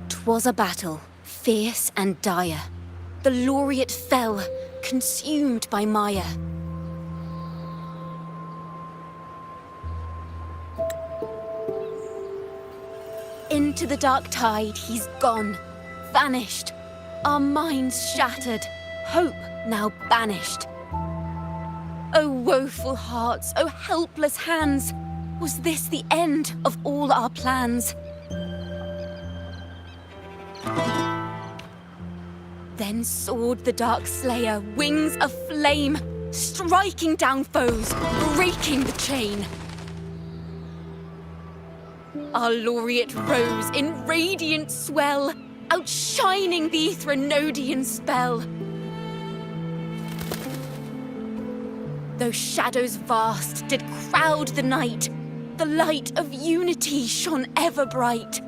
'Twas a battle, fierce and dire. The laureate fell, consumed by mire. Into the dark tide he's gone, vanished. Our minds shattered, hope now banished. O woeful hearts, O helpless hands, was this the end of all our plans? Then soared the dark slayer, wings aflame, striking down foes, breaking the chain. Our laureate rose in radiant swell, outshining the Threnodian spell. Though shadows vast did crowd the night, the light of unity shone ever bright.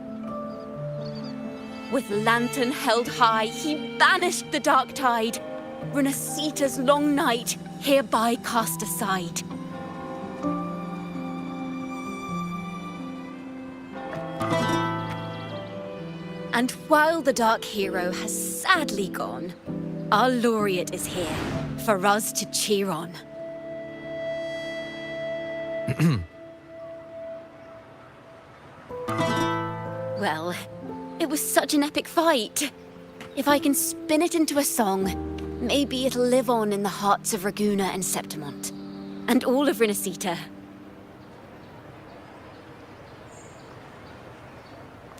With lantern held high, he banished the dark tide, Renasita's long night hereby cast aside. And while the dark hero has sadly gone, our laureate is here for us to cheer on. Well, it was such an epic fight. If I can spin it into a song, maybe it'll live on in the hearts of Raguna and Septimont, and all of Renasita.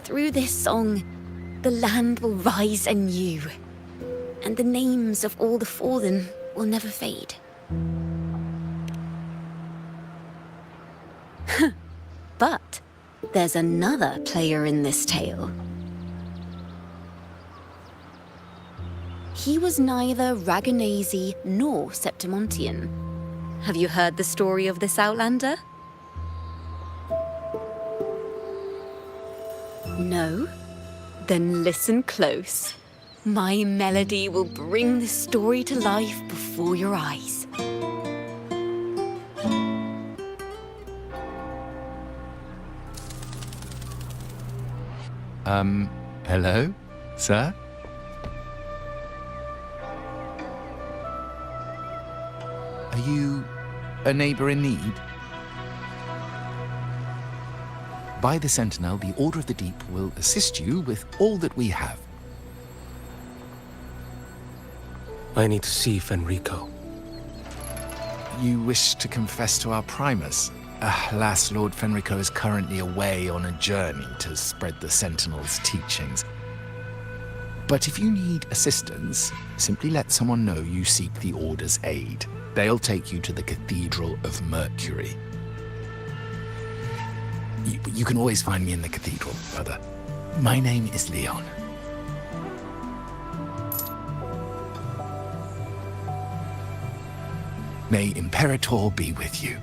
Through this song, the land will rise anew, and the names of all the fallen will never fade. But there's another player in this tale. He was neither Raganese nor Septimontian. Have you heard the story of this outlander? No? Then listen close. My melody will bring the story to life before your eyes. Hello, sir? Are you a neighbor in need? By the Sentinel, the Order of the Deep will assist you with all that we have. I need to see Fenrico. You wish to confess to our Primus? Alas, Lord Fenrico is currently away on a journey to spread the Sentinel's teachings. But if you need assistance, simply let someone know you seek the Order's aid. They'll take you to the Cathedral of Mercury. You can always find me in the cathedral, brother. My name is Leon. May Imperator be with you.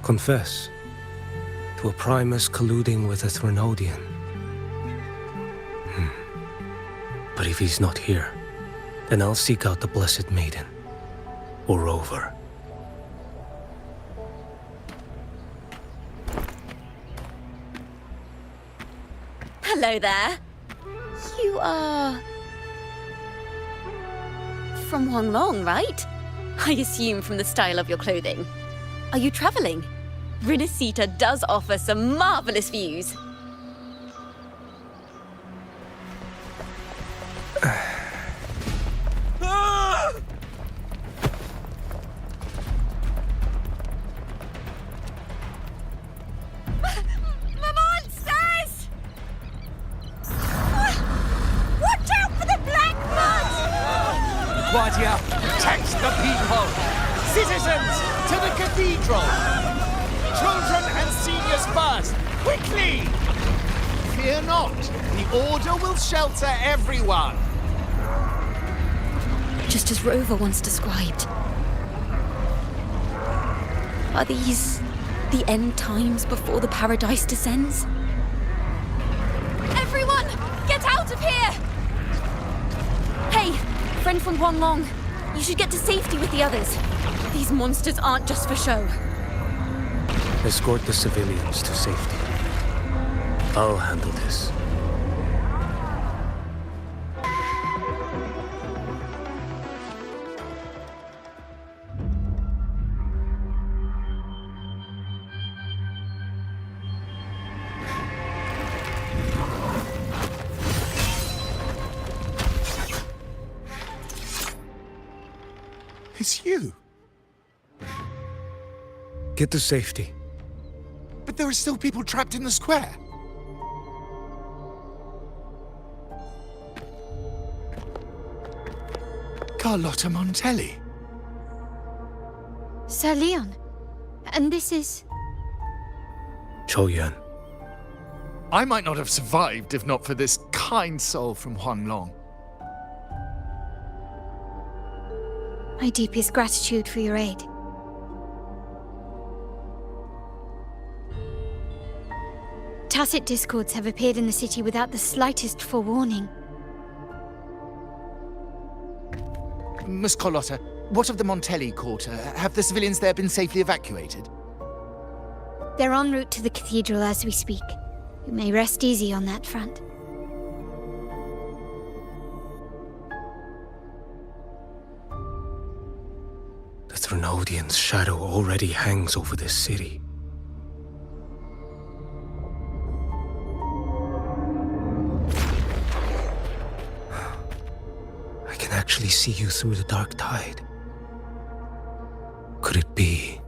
Confess to a Primus colluding with a Threnodian. But if he's not here, then I'll seek out the Blessed Maiden, or Rover. Hello there. You are... from Huanglong, right? I assume from the style of your clothing. Are you traveling? Renasita does offer some marvelous views. Guardia, protect the people! Citizens, to the cathedral! Children and seniors first! Quickly! Fear not, the Order will shelter everyone! Just as Rover once described. Are these the end times before the paradise descends? Everyone, get out of here! friend from Huanglong. You should get to safety with the others. These monsters aren't just for show. Escort the civilians to safety. I'll handle this. It's you. Get to safety. But there are still people trapped in the square. Carlotta Montelli. Sir Leon. And this is... Choyan. I might not have survived if not for this kind soul from Huanglong. My deepest gratitude for your aid. Tacit discords have appeared in the city without the slightest forewarning. Miss Carlotta, what of the Montelli quarter? Have the civilians there been safely evacuated? They're en route to the cathedral as we speak. You may rest easy on that front. The Thrunodian's shadow already hangs over this city. I can actually see you through the dark tide. Could it be?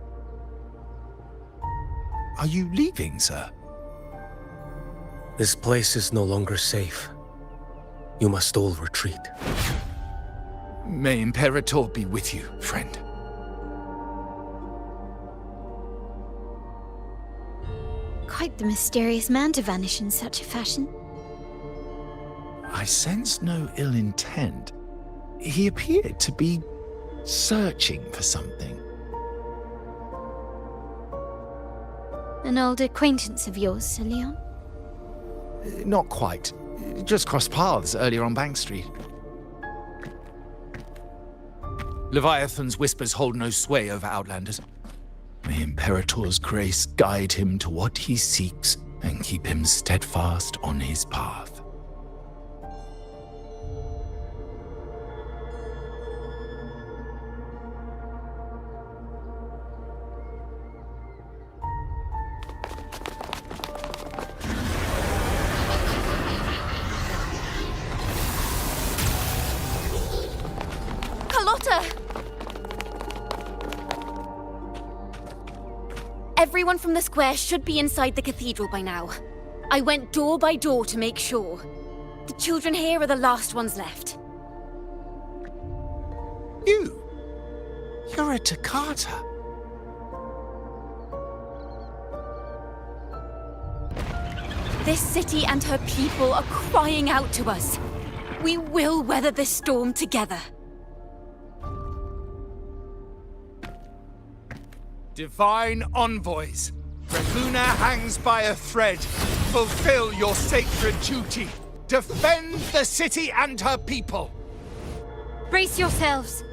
Are you leaving, sir? This place is no longer safe. You must all retreat. May Imperator be with you, friend. Quite the mysterious man to vanish in such a fashion. I sense no ill intent. He appeared to be searching for something. An old acquaintance of yours, Sir Leon? Not quite. Just crossed paths earlier on Bank Street. Leviathan's whispers hold no sway over Outlanders. May Imperator's grace guide him to what he seeks and keep him steadfast on his path. Everyone from the square should be inside the cathedral by now. I went door by door to make sure. The children here are the last ones left. You're a Toccata. This city and her people are crying out to us. We will weather this storm together. Divine envoys, Ravuna hangs by a thread. Fulfill your sacred duty. Defend the city and her people. Brace yourselves.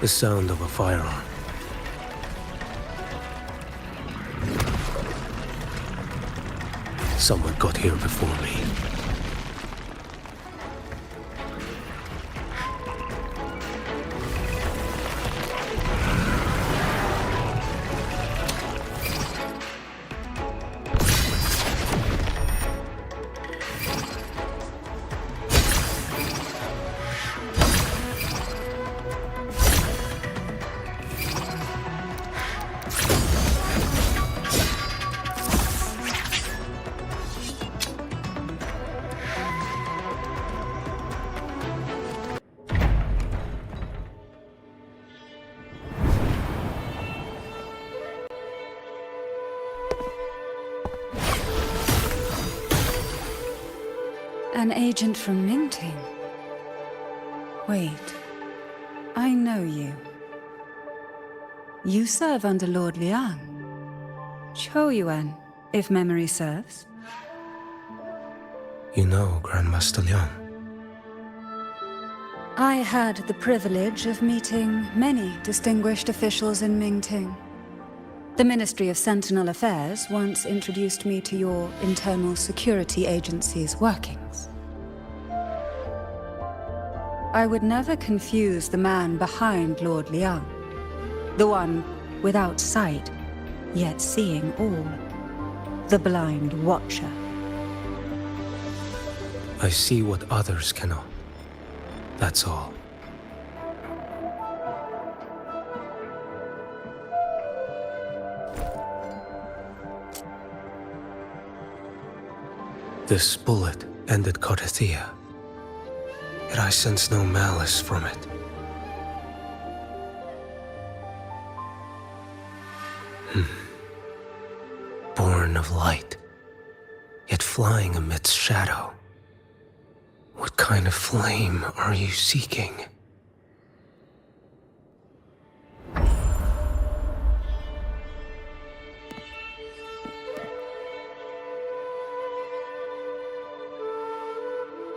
The sound of a firearm. Someone got here before me. An agent from Mingting? Wait, I know you. You serve under Lord Liang. Choyuan, if memory serves. You know Grandmaster Leon. I had the privilege of meeting many distinguished officials in Mingting. The Ministry of Sentinel Affairs once introduced me to your internal security agency's workings. I would never confuse the man behind Lord Liang, the one without sight, yet seeing all, the blind watcher. I see what others cannot. That's all. This bullet ended Carthia, yet I sense no malice from it. Born of light, yet flying amidst shadow. What kind of flame are you seeking?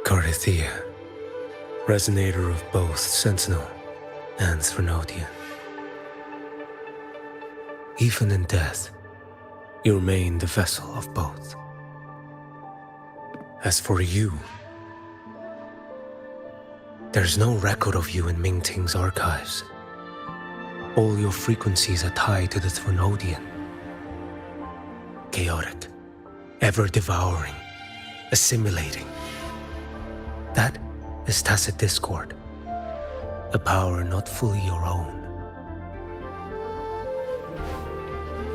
Carthia, resonator of both Sentinel and Threnodian. Even in death, you remain the vessel of both. As for you, there's no record of you in Mingting's archives. All your frequencies are tied to the Threnodian. Chaotic, ever-devouring, assimilating. That is tacit discord, a power not fully your own.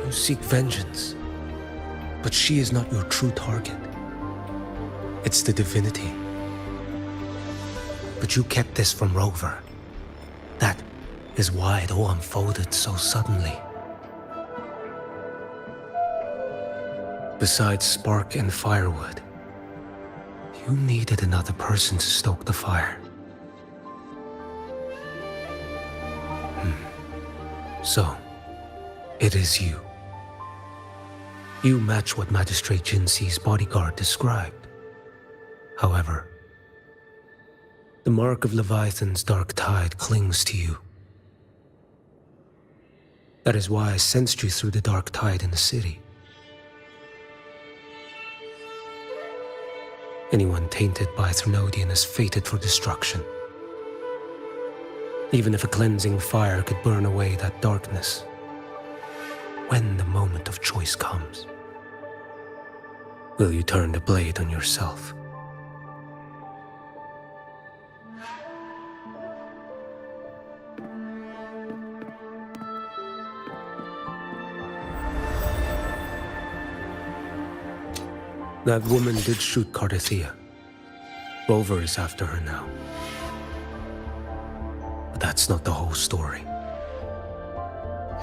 You seek vengeance, but she is not your true target. It's the divinity. But you kept this from Rover. That is why it all unfolded so suddenly. Besides spark and firewood, you needed another person to stoke the fire. So, it is you. You match what Magistrate Jinxi's bodyguard described. However, the mark of Leviathan's dark tide clings to you. That is why I sensed you through the dark tide in the city. Anyone tainted by Threnodian is fated for destruction. Even if a cleansing fire could burn away that darkness, when the moment of choice comes, will you turn the blade on yourself? That woman did shoot Carthia. Rover is after her now. But that's not the whole story.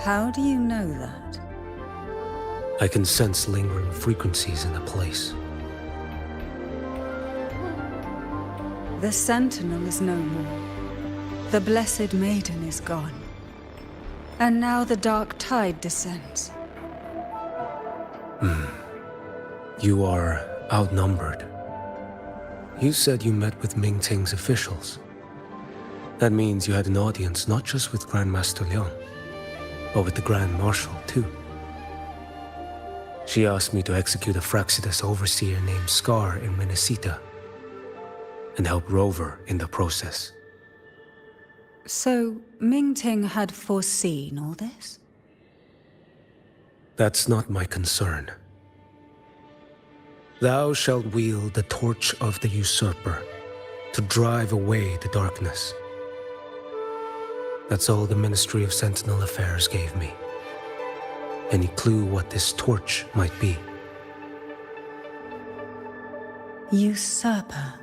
How do you know that? I can sense lingering frequencies in the place. The Sentinel is no more. The Blessed Maiden is gone. And now the dark tide descends. You are outnumbered. You said you met with Mingting's officials. That means you had an audience not just with Grandmaster Leon, but with the Grand Marshal too. She asked me to execute a Fraxidus overseer named Scar in Minnesota and help Rover in the process. So, Mingting had foreseen all this? That's not my concern. Thou shalt wield the torch of the usurper to drive away the darkness. That's all the Ministry of Sentinel Affairs gave me. Any clue what this torch might be? Usurper.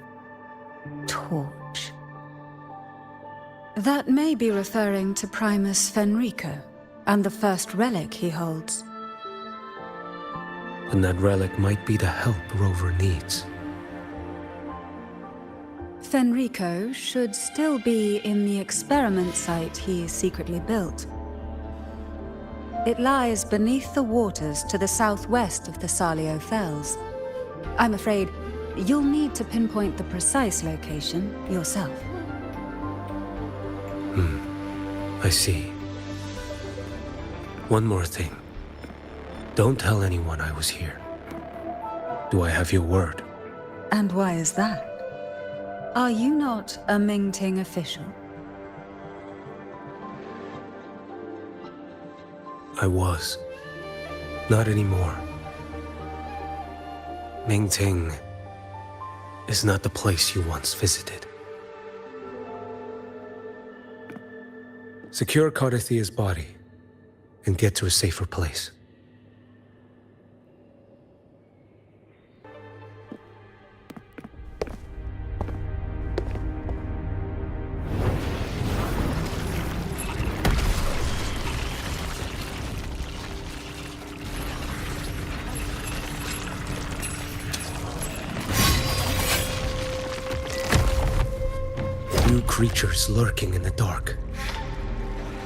Torch. That may be referring to Primus Fenrico and the first relic he holds. And that relic might be the help Rover needs. Fenrico should still be in the experiment site he secretly built. It lies beneath the waters to the southwest of the Salio Fells. I'm afraid you'll need to pinpoint the precise location yourself. I see. One more thing. Don't tell anyone I was here. Do I have your word? And why is that? Are you not a Mingting official? I was. Not anymore. Mingting is not the place you once visited. Secure Cardathia's body and get to a safer place. New creatures lurking in the dark.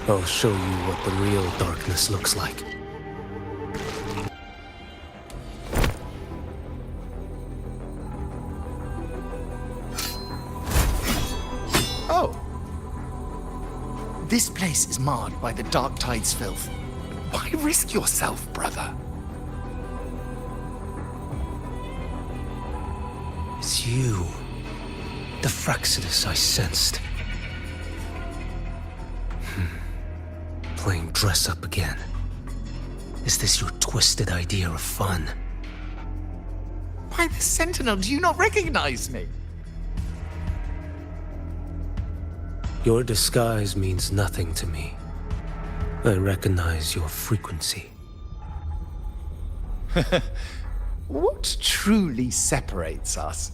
I'll show you what the real darkness looks like. Oh. This place is marred by the Dark Tide's filth. Why risk yourself, brother? It's you. The Fraxidus I sensed. Playing dress up again. Is this your twisted idea of fun? Why, the Sentinel, do you not recognize me? Your disguise means nothing to me. I recognize your frequency. What truly separates us,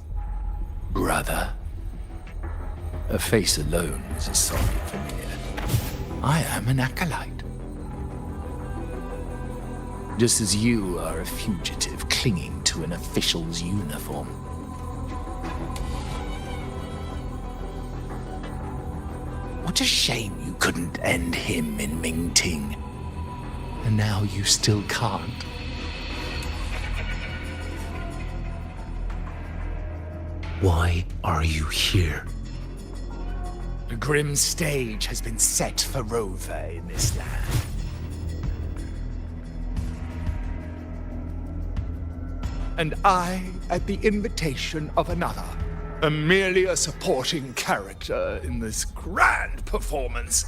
brother? A face alone is a solid for me. I am an acolyte. Just as you are a fugitive clinging to an official's uniform. What a shame you couldn't end him in Mingting. And now you still can't. Why are you here? A grim stage has been set for Rover in this land. And I, at the invitation of another, am merely a supporting character in this grand performance.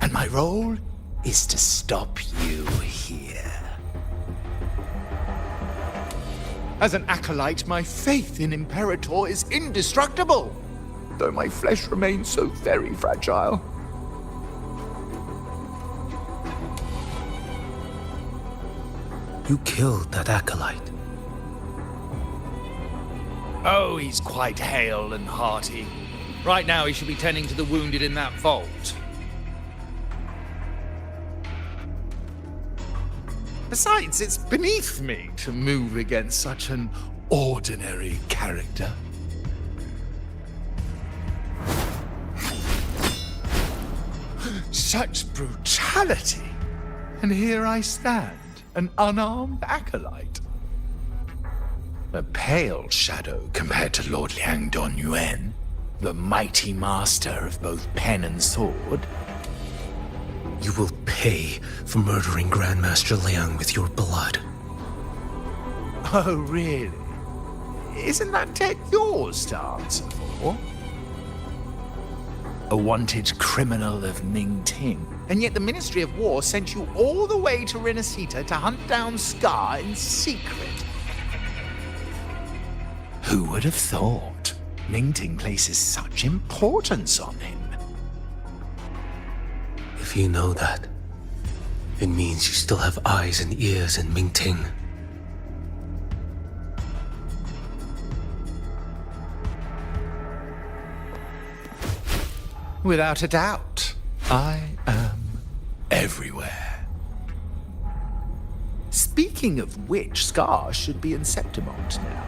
And my role is to stop you here. As an acolyte, my faith in Imperator is indestructible, though my flesh remains so very fragile. You killed that acolyte. Oh, he's quite hale and hearty. Right now he should be tending to the wounded in that vault. Besides, it's beneath me to move against such an ordinary character. Such brutality! And here I stand, an unarmed acolyte. A pale shadow compared to Lord Liang Don Yuan, the mighty master of both pen and sword. You will pay for murdering Grandmaster Liang with your blood. Oh, really? Isn't that tech yours to answer for? A wanted criminal of Mingting, and yet the Ministry of War sent you all the way to Renacita to hunt down Scar in secret. Who would have thought Mingting places such importance on him? If you know that, it means you still have eyes and ears in Mingting. Without a doubt, I am everywhere. Speaking of which, Scar should be in Septimont now.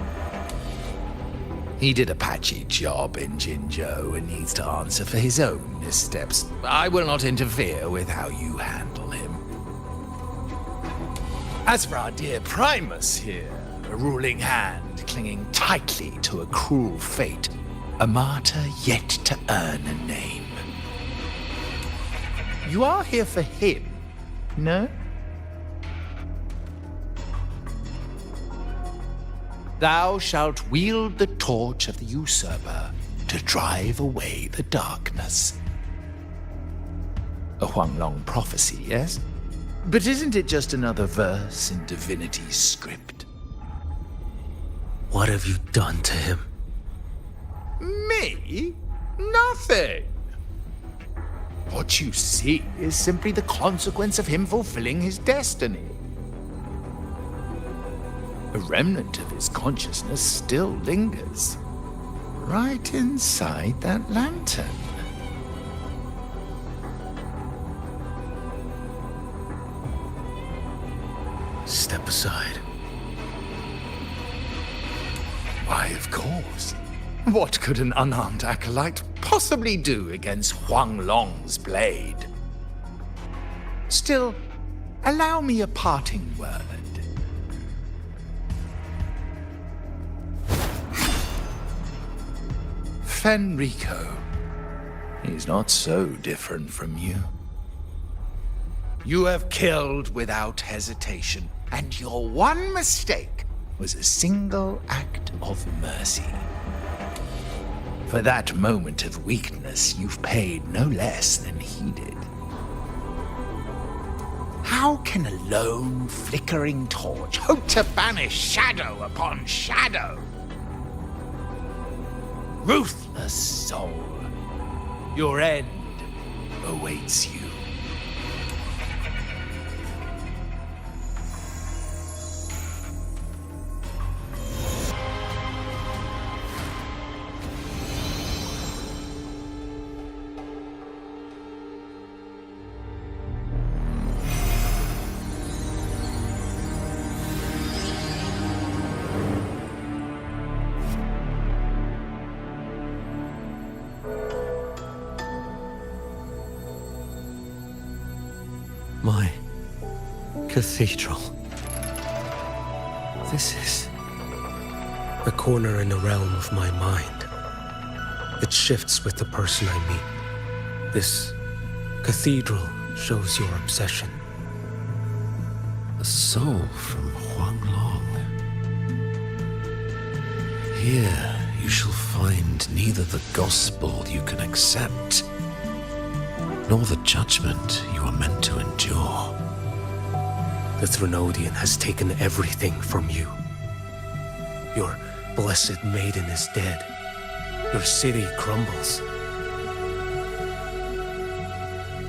He did a patchy job in Jinzhou and needs to answer for his own missteps. I will not interfere with how you handle him. As for our dear Primus here, a ruling hand clinging tightly to a cruel fate, a martyr yet to earn a name. You are here for him, no? Thou shalt wield the torch of the usurper to drive away the darkness. A Huanglong prophecy, yes? But isn't it just another verse in divinity's script? What have you done to him? Me? Nothing. What you see is simply the consequence of him fulfilling his destiny. A remnant of his consciousness still lingers, right inside that lantern. Step aside. Why, of course. What could an unarmed acolyte possibly do against Huanglong's blade? Still, allow me a parting word. Fenrico. He's not so different from you. You have killed without hesitation, and your one mistake was a single act of mercy. For that moment of weakness, you've paid no less than he did. How can a lone, flickering torch hope to banish shadow upon shadow? Ruthless soul, your end awaits you. My cathedral. This is a corner in the realm of my mind. It shifts with the person I meet. This cathedral shows your obsession. A soul from Huanglong. Here you shall find neither the gospel you can accept, nor the judgment you are meant to endure. The Threnodian has taken everything from you. Your blessed maiden is dead. Your city crumbles.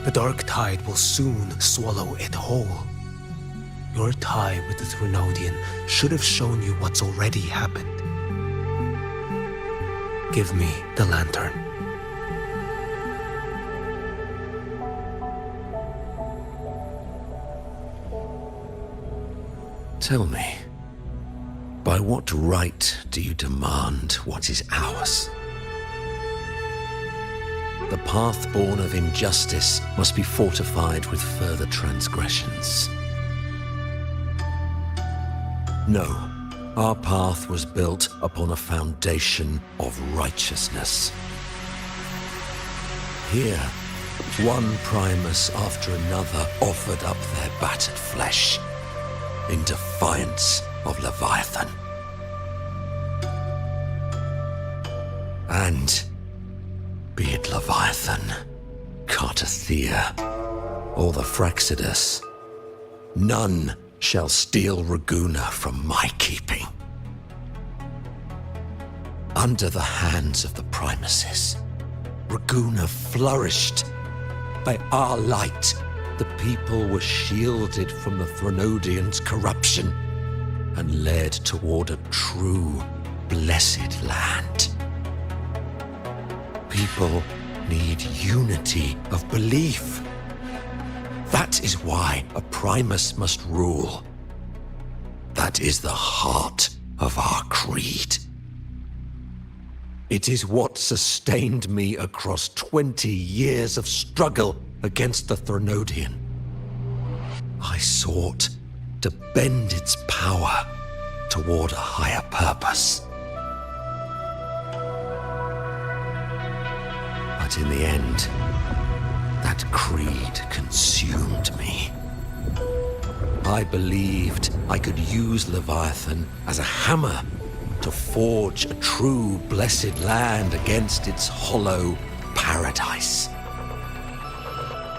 The dark tide will soon swallow it whole. Your tie with the Threnodian should have shown you what's already happened. Give me the lantern. Tell me, by what right do you demand what is ours? The path born of injustice must be fortified with further transgressions. No, our path was built upon a foundation of righteousness. Here, one Primus after another offered up their battered flesh in defiance of Leviathan. And be it Leviathan, Cartathea, or the Fraxidus, none shall steal Raguna from my keeping. Under the hands of the Primuses, Raguna flourished. By our light, the people were shielded from the Threnodians' corruption and led toward a true, blessed land. People need unity of belief. That is why a Primus must rule. That is the heart of our creed. It is what sustained me across 20 years of struggle against the Threnodian. I sought to bend its power toward a higher purpose. But in the end, that creed consumed me. I believed I could use Leviathan as a hammer to forge a true blessed land against its hollow paradise.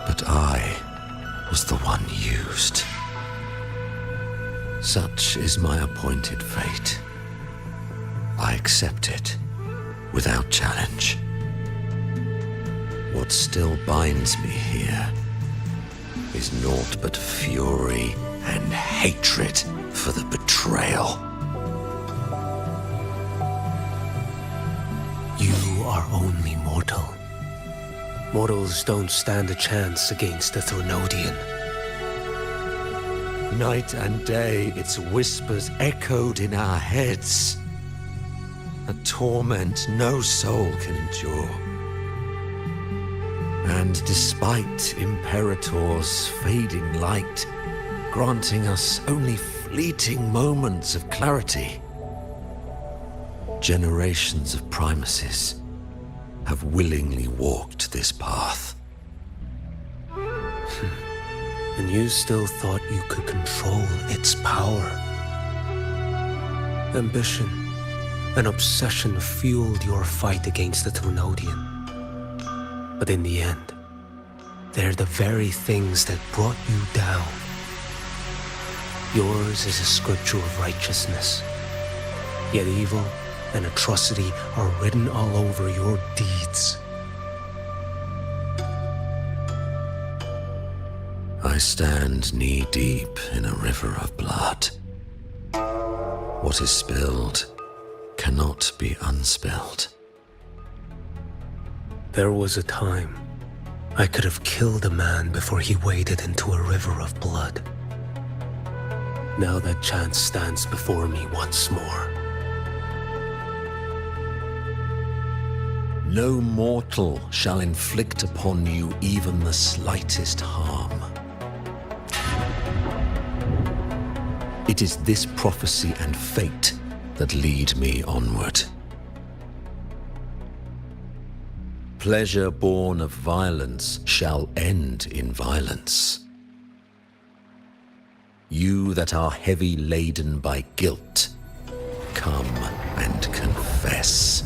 But I was the one used. Such is my appointed fate. I accept it without challenge. What still binds me here is naught but fury and hatred for the betrayal. You are only mortal. Mortals don't stand a chance against the Threnodian. Night and day, its whispers echoed in our heads. A torment no soul can endure. And despite Imperator's fading light, granting us only fleeting moments of clarity, generations of primacies have willingly walked this path. And you still thought you could control its power. Ambition and obsession fueled your fight against the Threnodian. But in the end, they're the very things that brought you down. Yours is a scripture of righteousness, yet evil and atrocity are written all over your deeds. I stand knee-deep in a river of blood. What is spilled cannot be unspilled. There was a time I could have killed a man before he waded into a river of blood. Now that chance stands before me once more. No mortal shall inflict upon you even the slightest harm. It is this prophecy and fate that lead me onward. Pleasure born of violence shall end in violence. You that are heavy laden by guilt, come and confess.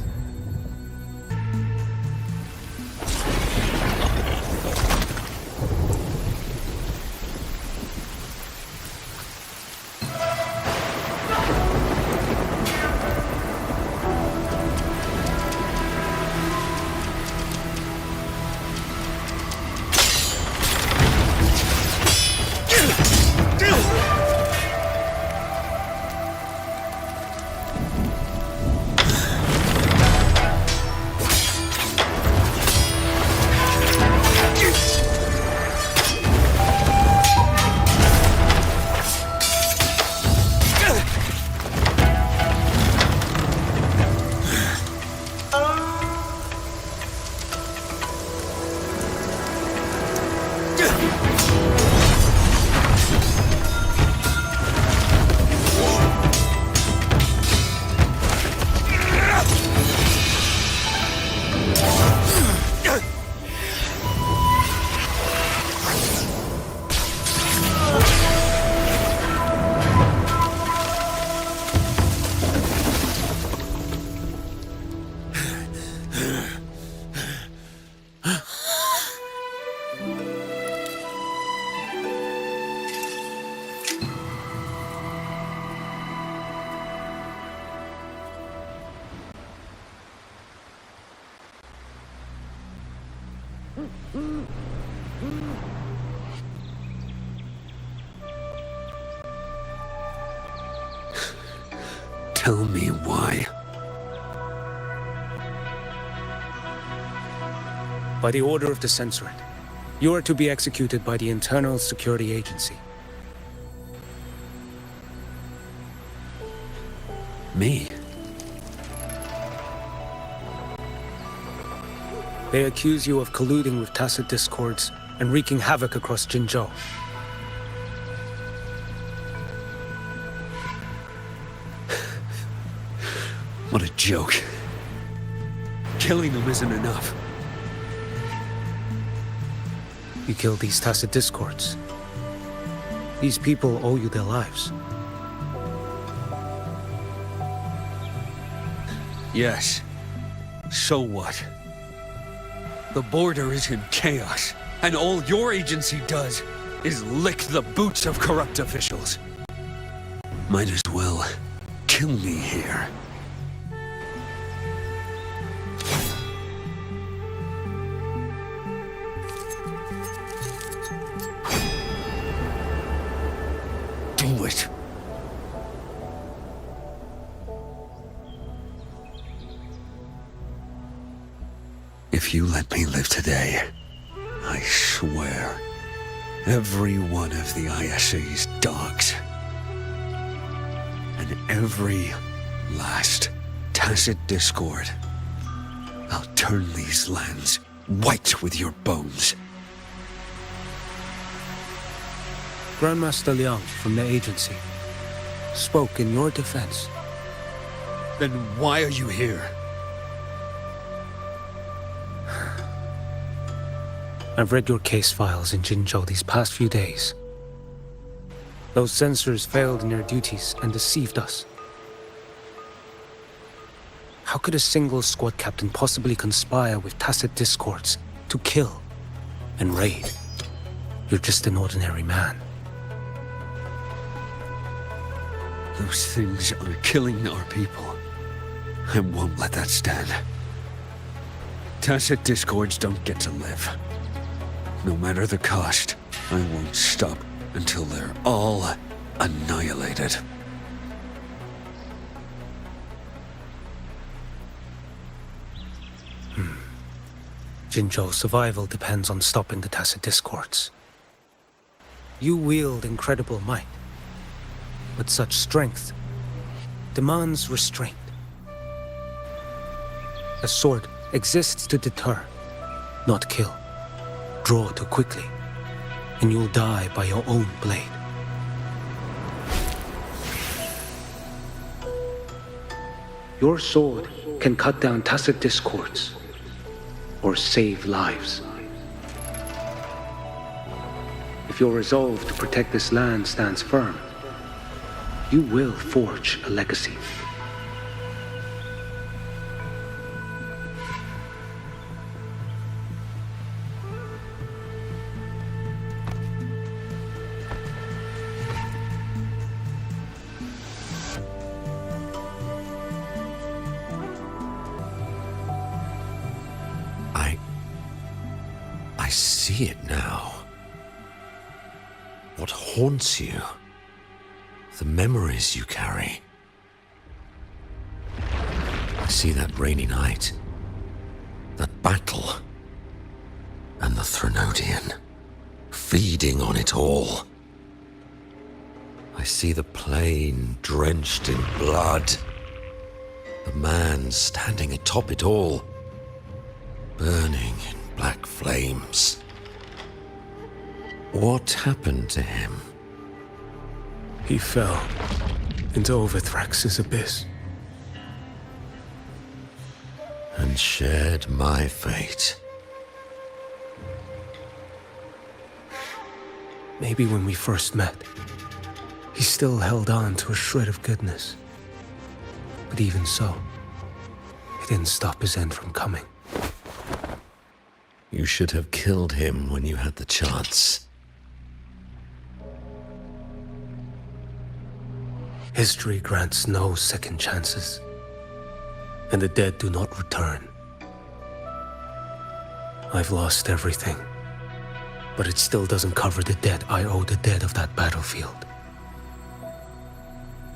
Tell me why. By the order of the Censorate, you are to be executed by the Internal Security Agency. Me? They accuse you of colluding with tacit discords and wreaking havoc across Jinzhou. What a joke. Killing them isn't enough. You killed these tacit discords. These people owe you their lives. Yes. So what? The border is in chaos, and all your agency does is lick the boots of corrupt officials. Might as well kill me here. Do it. If you let me live today, I swear, every one of the ISA's dogs, and every last tacit discord, I'll turn these lands white with your bones. Grandmaster Liang from the agency spoke in your defense. Then why are you here? I've read your case files in Jinzhou these past few days. Those censors failed in their duties and deceived us. How could a single squad captain possibly conspire with tacit discords to kill and raid? You're just an ordinary man. Those things are killing our people. I won't let that stand. Tacit discords don't get to live. No matter the cost, I won't stop until they're all annihilated. Jinzhou's survival depends on stopping the tacit discords. You wield incredible might, but such strength demands restraint. A sword exists to deter, not kill. Draw too quickly, and you'll die by your own blade. Your sword can cut down tacit discords, or save lives. If your resolve to protect this land stands firm, you will forge a legacy. I see it now. What haunts you? The memories you carry. I see that rainy night, that battle, and the Threnodian, feeding on it all. I see the plain drenched in blood, the man standing atop it all, burning in black flames. What happened to him? He fell into Overthrax's abyss. And shared my fate. Maybe when we first met, he still held on to a shred of goodness. But even so, it didn't stop his end from coming. You should have killed him when you had the chance. History grants no second chances, and the dead do not return. I've lost everything, but it still doesn't cover the debt I owe the dead of that battlefield.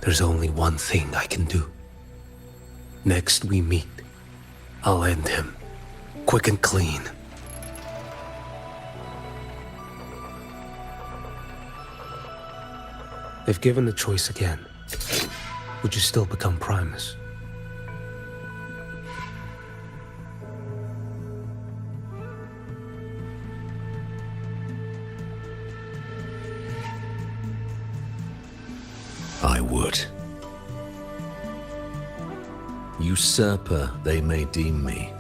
There's only one thing I can do. Next we meet, I'll end him, quick and clean. If given the choice again, would you still become Primus? I would. Usurper they may deem me,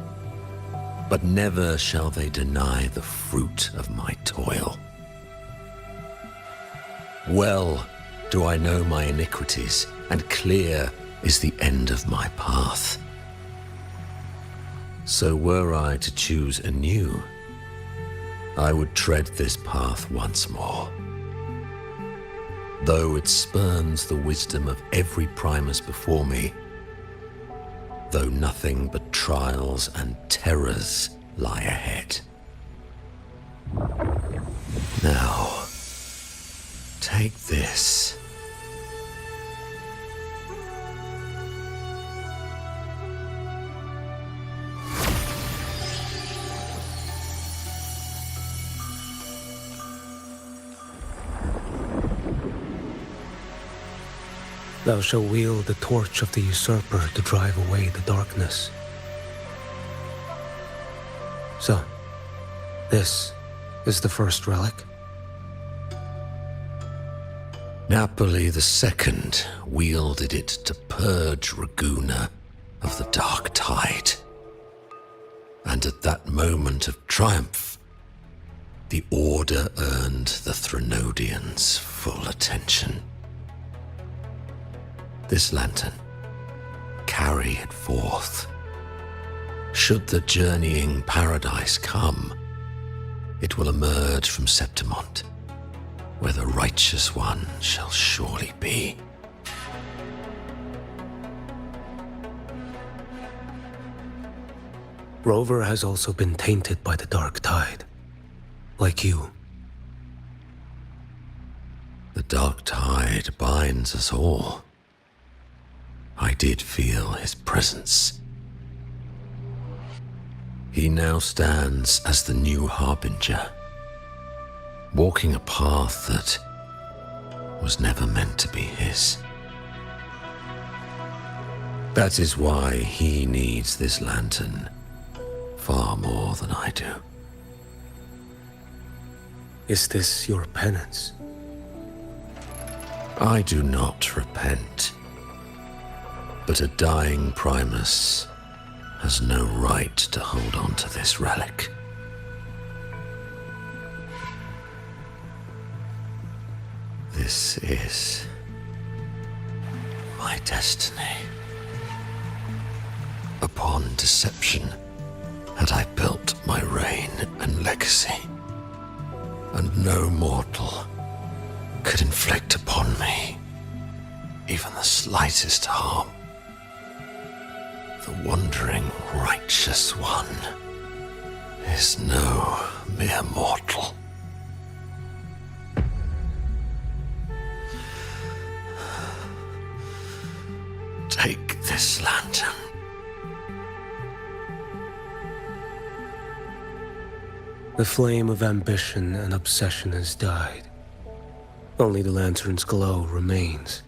but never shall they deny the fruit of my toil. Well do I know my iniquities, and clear is the end of my path. So were I to choose anew, I would tread this path once more. Though it spurns the wisdom of every primus before me, though nothing but trials and terrors lie ahead. Now, take this. Thou shalt wield the torch of the usurper to drive away the darkness. So, this is the first relic? Napoli II wielded it to purge Ragusa of the dark tide. And at that moment of triumph, the Order earned the Threnodians full attention. This lantern, carry it forth. Should the journeying paradise come, it will emerge from Septimont, where the righteous one shall surely be. Rover has also been tainted by the dark tide, like you. The dark tide binds us all. I did feel his presence. He now stands as the new harbinger, walking a path that was never meant to be his. That is why he needs this lantern far more than I do. Is this your penance? I do not repent. But a dying primus has no right to hold on to this relic. This is my destiny. Upon deception had I built my reign and legacy, and no mortal could inflict upon me even the slightest harm. The wandering righteous one is no mere mortal. Take this lantern. The flame of ambition and obsession has died. Only the lantern's glow remains.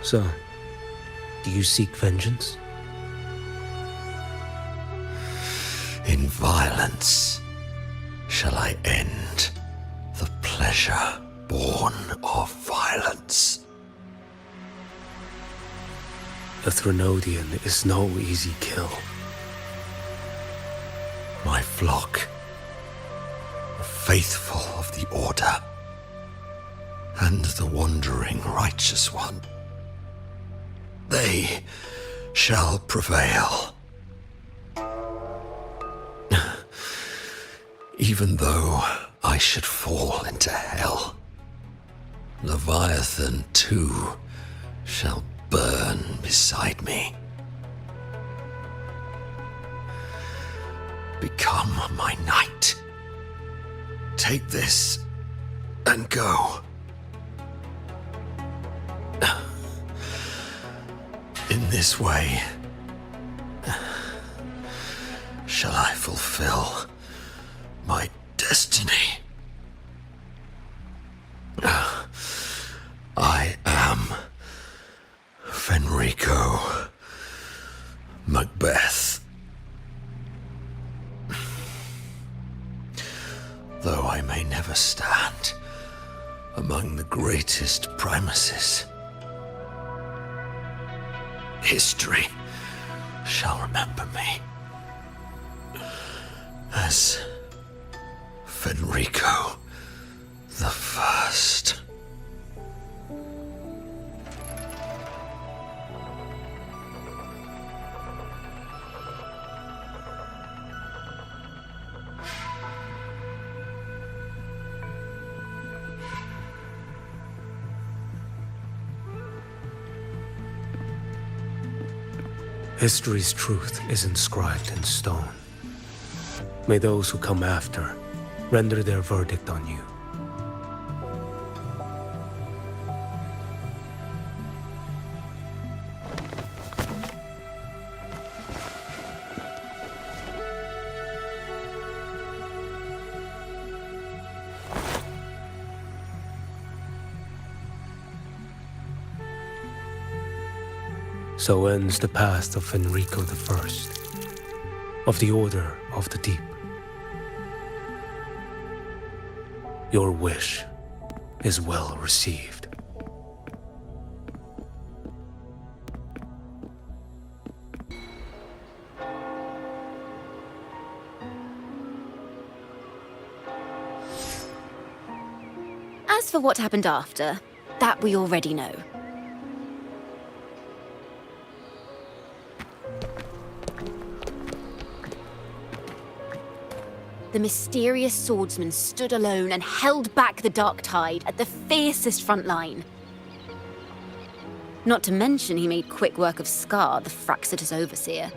So, do you seek vengeance? In violence shall I end the pleasure born of violence. A Threnodian is no easy kill. My flock, the faithful of the Order, and the wandering righteous one, they shall prevail. Even though I should fall into hell, Leviathan too shall burn beside me. Become my knight. Take this and go. In this way, shall I fulfill my destiny. I am Fenrico Macbeth. Though I may never stand among the greatest primuses. History shall remember me as Fenrico the First. History's truth is inscribed in stone. May those who come after render their verdict on you. So ends the path of Fenrico the First, of the Order of the Deep. Your wish is well received. As for what happened after, that we already know. The mysterious swordsman stood alone and held back the dark tide at the fiercest front line. Not to mention he made quick work of Scar, the Fraxitous overseer.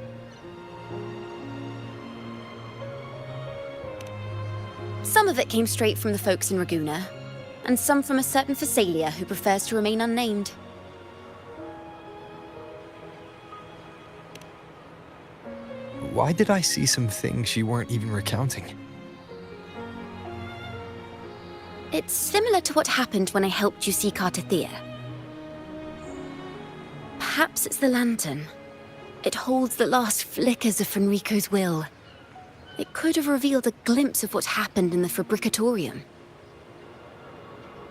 Some of it came straight from the folks in Raguna, and some from a certain Phasalia who prefers to remain unnamed. Why did I see some things you weren't even recounting? It's similar to what happened when I helped you see Cartathea. Perhaps it's the lantern. It holds the last flickers of Fenrico's will. It could have revealed a glimpse of what happened in the Fabricatorium.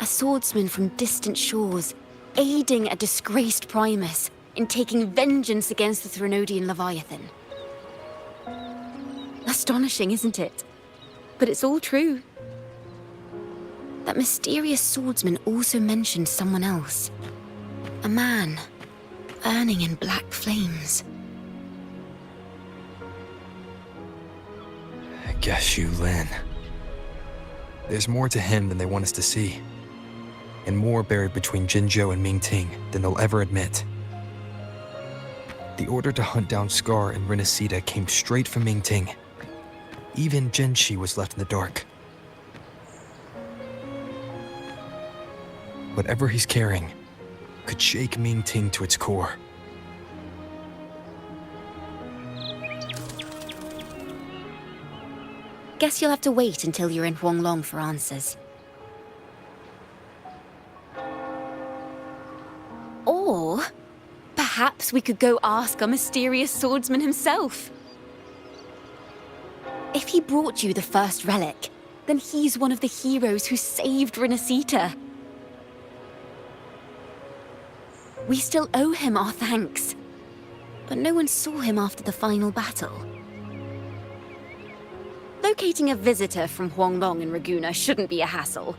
A swordsman from distant shores, aiding a disgraced Primus in taking vengeance against the Threnodian Leviathan. Astonishing, isn't it? But it's all true. That mysterious swordsman also mentioned someone else. A man, burning in black flames. I guess you, Lin. There's more to him than they want us to see. And more buried between Jinzhou and Mingting than they'll ever admit. The order to hunt down Scar and Renacita came straight from Mingting. Even Jinshi was left in the dark. Whatever he's carrying could shake Mingting to its core. Guess you'll have to wait until you're in Huanglong for answers. Or perhaps we could go ask our mysterious swordsman himself. If he brought you the first relic, then he's one of the heroes who saved Renacita. We still owe him our thanks, but no one saw him after the final battle. Locating a visitor from Huanglong and Raguna shouldn't be a hassle.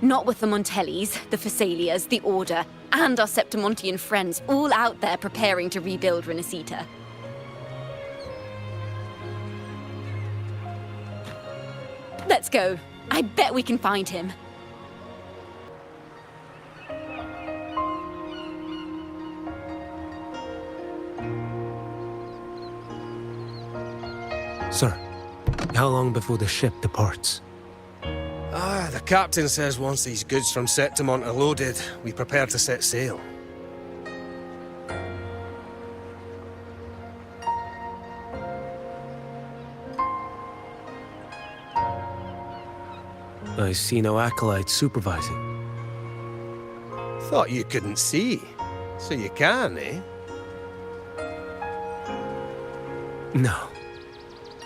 Not with the Montellis, the Phasalias, the Order, and our Septimontian friends all out there preparing to rebuild Renacita. Let's go. I bet we can find him. Sir, how long before the ship departs? The captain says once these goods from Septimont are loaded, we prepare to set sail. I see no acolytes supervising. Thought you couldn't see. So you can, eh? No.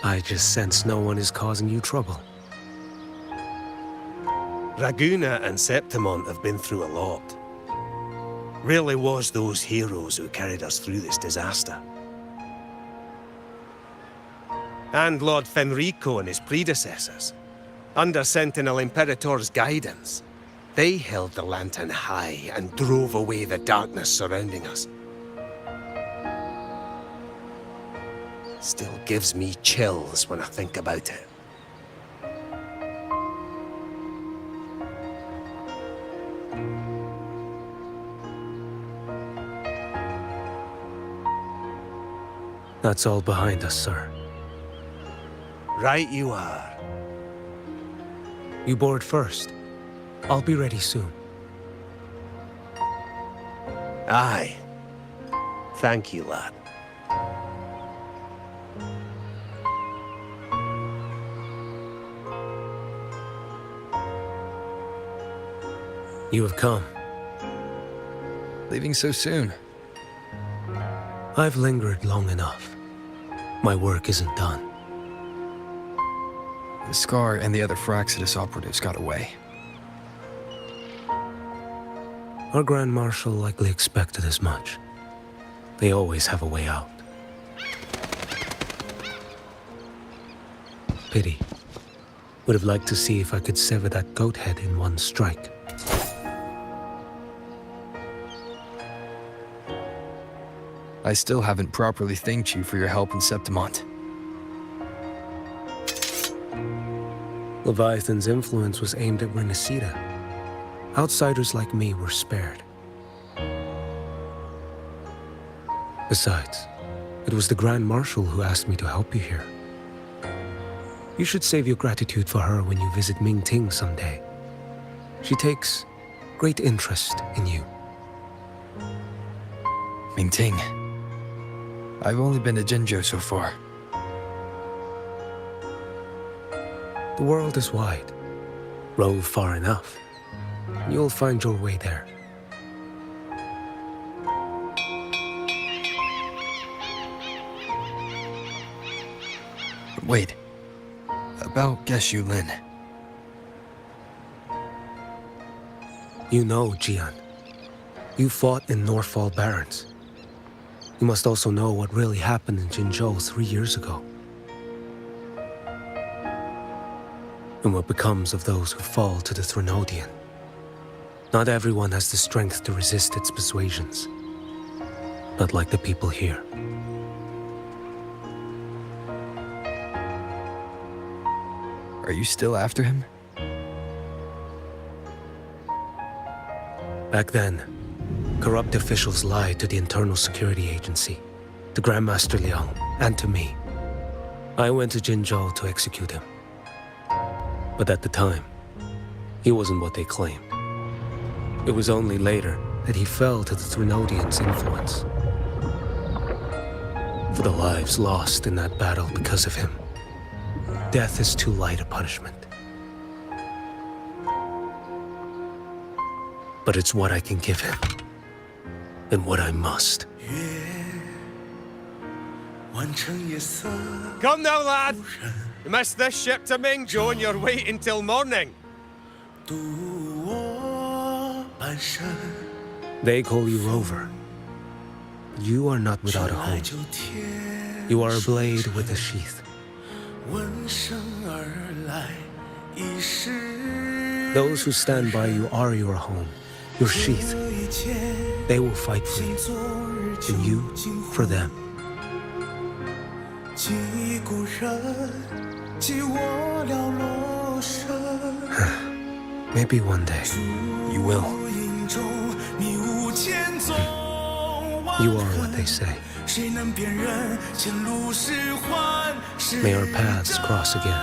I just sense no one is causing you trouble. Raguna and Septimont have been through a lot. Really was those heroes who carried us through this disaster. And Lord Fenrico and his predecessors. Under Sentinel Imperator's guidance, they held the lantern high and drove away the darkness surrounding us. Still gives me chills when I think about it. That's all behind us, sir. Right you are. You board first. I'll be ready soon. Aye. Thank you, lad. You have come. Leaving so soon. I've lingered long enough. My work isn't done. The Scar and the other Fraxidus operatives got away. Our Grand Marshal likely expected as much. They always have a way out. Pity. Would have liked to see if I could sever that goat head in one strike. I still haven't properly thanked you for your help in Septimont. Leviathan's influence was aimed at Renacida. Outsiders like me were spared. Besides, it was the Grand Marshal who asked me to help you here. You should save your gratitude for her when you visit Ming-Ting someday. She takes great interest in you. Ming-Ting. I've only been to Jinzhou so far. The world is wide. Rove far enough, and you'll find your way there. Wait. About Geshu Lin. You know, Jian. You fought in Northfall Barrens. You must also know what really happened in Jinzhou 3 years ago. And what becomes of those who fall to the Threnodian. Not everyone has the strength to resist its persuasions. Not like the people here. Are you still after him? Back then, corrupt officials lied to the Internal Security Agency, to Grandmaster Liang, and to me. I went to Jinzhou to execute him. But at the time, he wasn't what they claimed. It was only later that he fell to the Threnodians' influence. For the lives lost in that battle because of him, death is too light a punishment. But it's what I can give him, and what I must. Come now, lad! You missed this ship to Mingzhou and you're waiting till morning. They call you Rover. You are not without a home. You are a blade with a sheath. Those who stand by you are your home, your sheath. They will fight for you, and you for them. Maybe one day. You will. You are what they say. May our paths cross again.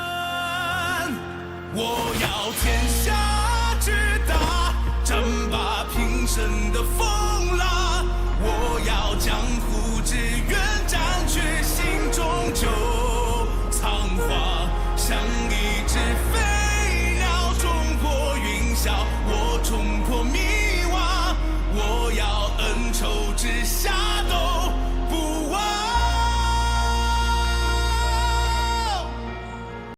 我要天下之大，争霸平生的风浪，我要江湖之远。